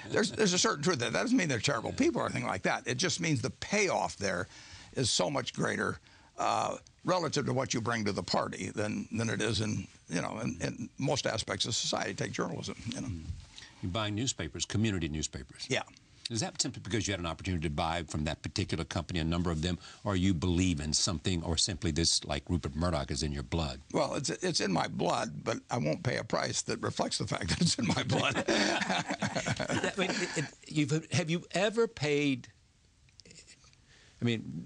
there's a certain truth there. That doesn't mean they're terrible people or anything like that. It just means the payoff there is so much greater relative to what you bring to the party than it is in most aspects of society. Take journalism, you know. You're buying newspapers, community newspapers. Yeah. Is that simply because you had an opportunity to buy from that particular company, a number of them, or you believe in something, or simply this, like Rupert Murdoch, is in your blood? Well, it's in my blood, but I won't pay a price that reflects the fact that it's in my blood. Have you ever paid? I mean,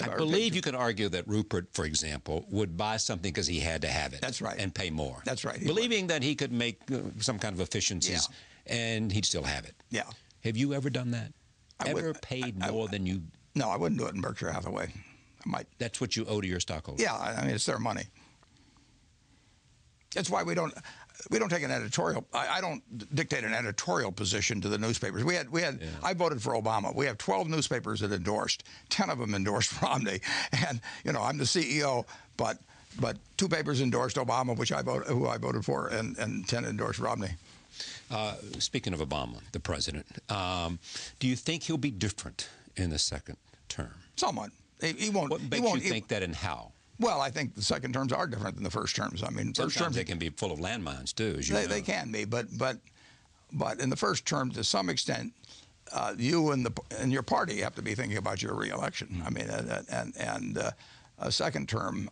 I believe you could argue that Rupert, for example, would buy something because he had to have it. That's right. And pay more. That's right. Believing that he could make some kind of efficiencies, and he'd still have it. Yeah. Have you ever done that? Ever paid more than you? No, I wouldn't do it in Berkshire Hathaway. I might. That's what you owe to your stockholders. Yeah, I mean, it's their money. That's why we don't take an editorial. I don't dictate an editorial position to the newspapers. We had. I voted for Obama. We have 12 newspapers that endorsed. 10 of them endorsed Romney, and you know I'm the CEO. But 2 papers endorsed Obama, who I voted for, and 10 endorsed Romney. Speaking of Obama, the president, do you think he'll be different in the second term? Somewhat. He won't. What makes you think that, and how? Well, I think the second terms are different than the first terms. I mean, Sometimes first terms they can be full of landmines too, as you know. They can be, but in the first term, to some extent, you and your party have to be thinking about your reelection. I mean, and a second term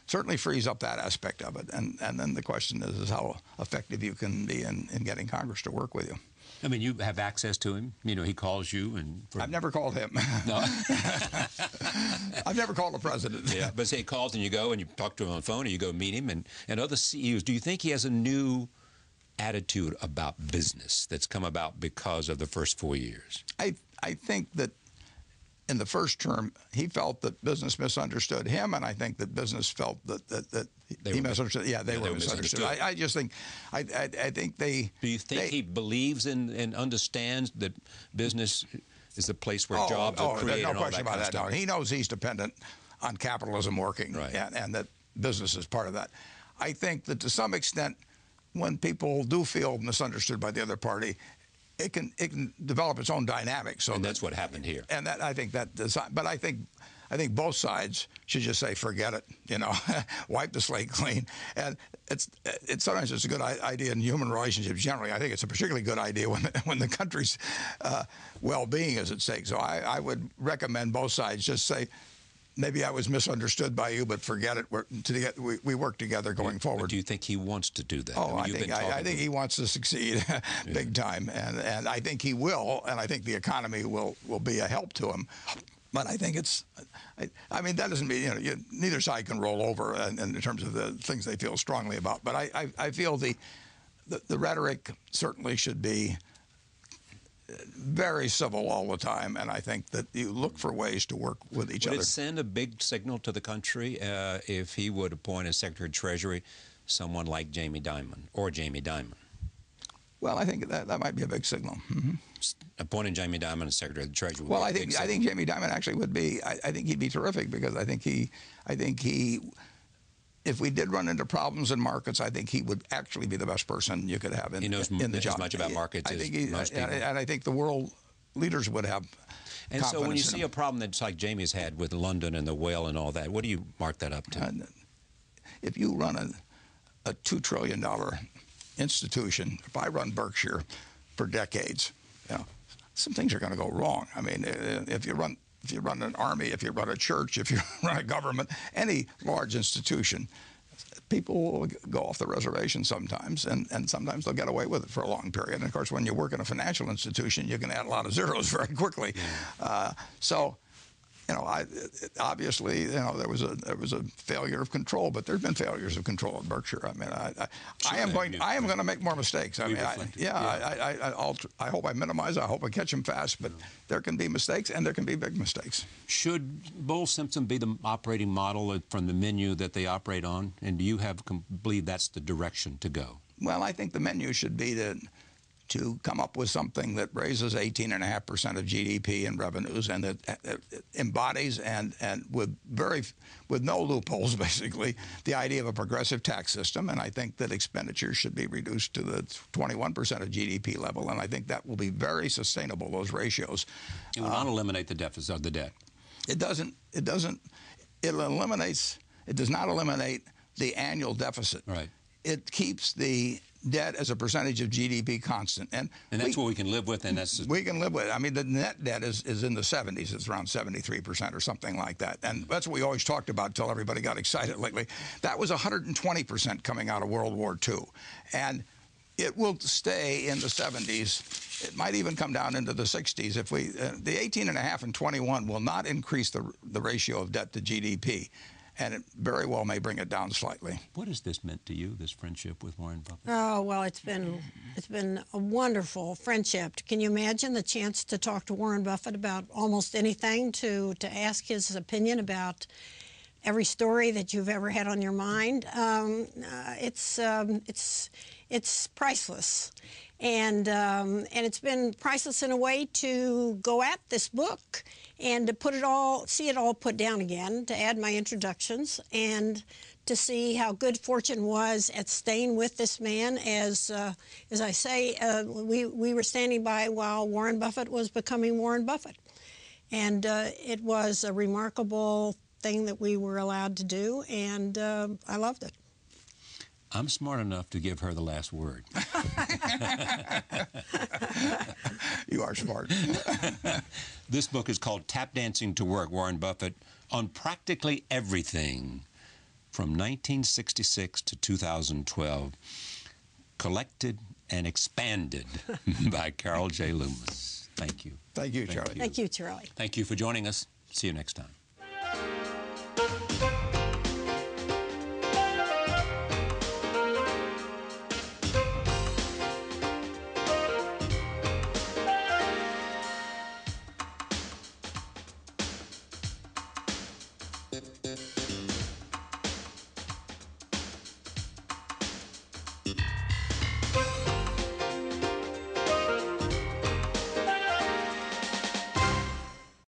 certainly frees up that aspect of it, and then the question is how effective you can be in getting Congress to work with you. I mean, you have access to him. You know, he calls you, and I've never called him. No, I've never called the president. Yeah, but say he calls and you go and you talk to him on the phone, or you go meet him, and other CEOs. Do you think he has a new attitude about business that's come about because of the first 4 years? I think that in the first term, he felt that business misunderstood him, and I think that business felt that he misunderstood. Yeah, they were misunderstood. I just think, I think they. Do you think he believes in and understands that business is the place where jobs are created? No question about that. No, he knows he's dependent on capitalism working, right. and that business is part of that. I think that to some extent, when people do feel misunderstood by the other party, it can develop its own dynamic. So that's what happened here. And that I think that, but I think I think both sides should just say, forget it, you know, wipe the slate clean. And it's sometimes it's a good idea in human relationships generally. I think it's a particularly good idea when the country's well-being is at stake. So I would recommend both sides just say, maybe I was misunderstood by you, but forget it. We work together going forward. But do you think he wants to do that? Oh, I think he wants to succeed big time, and I think he will, and I think the economy will be a help to him. But I think I mean, that doesn't mean, you know, neither side can roll over in terms of the things they feel strongly about. But I feel the rhetoric certainly should be very civil all the time, and I think that you look for ways to work with each other. Would it send a big signal to the country if he would appoint as Secretary of Treasury someone like Jamie Dimon or Jamie Dimon? Well, I think that might be a big signal. Mm-hmm. Appointing Jamie Dimon as Secretary of the Treasury. Well, I think Jamie Dimon actually would be. I think he'd be terrific because I think he. If we did run into problems in markets, I think he would actually be the best person you could have in the job. He knows as much about markets as most people. And I think the world leaders would have And confidence so when you in see him. a problem that's like Jamie's had with London and the whale and all that, what do you mark that up to? If you run a $2 trillion institution, if I run Berkshire for decades, you know, some things are going to go wrong. I mean, if you run an army, if you run a church, if you run a government, any large institution, people will go off the reservation sometimes, and sometimes they'll get away with it for a long period. And of course, when you work in a financial institution, you can add a lot of zeros very quickly. Yeah. So, you know, obviously, you know, there was a failure of control, but there's been failures of control at Berkshire. I mean, I am going to make more mistakes. I mean, I hope I minimize. I hope I catch them fast, but there can be mistakes, and there can be big mistakes. Should Bull Simpson be the operating model from the menu that they operate on, and do you believe that's the direction to go? Well, I think the menu should be to come up with something that raises 18.5% of GDP in revenues and that embodies and with no loopholes, basically, the idea of a progressive tax system. And I think that expenditures should be reduced to the 21% of GDP level. And I think that will be very sustainable, those ratios. It will not eliminate the deficit of the debt. It doesn't. It does not eliminate the annual deficit. Right. It keeps the debt as a percentage of GDP constant. And that's what we can live with, and that's... We can live with it. I mean, the net debt is in the 70s. It's around 73% or something like that. And that's what we always talked about until everybody got excited lately. That was 120% coming out of World War II. And it will stay in the 70s. It might even come down into the 60s. If the 18.5 and 21 will not increase the ratio of debt to GDP. And it very well may bring it down slightly. What has this meant to you, this friendship with Warren Buffett? Oh, well, it's been a wonderful friendship. Can you imagine the chance to talk to Warren Buffett about almost anything, to ask his opinion about every story that you've ever had on your mind? It's priceless. And it's been priceless in a way to go at this book and to see it all put down again, to add my introductions, and to see how good fortune was at staying with this man. As I say, we were standing by while Warren Buffett was becoming Warren Buffett. And it was a remarkable thing that we were allowed to do, and I loved it. I'm smart enough to give her the last word. You are smart. This book is called Tap Dancing to Work, Warren Buffett, on practically everything from 1966 to 2012, collected and expanded by Carol J. Loomis. Thank you. Thank you, Charlie. Thank you, Charlie. Thank you for joining us. See you next time.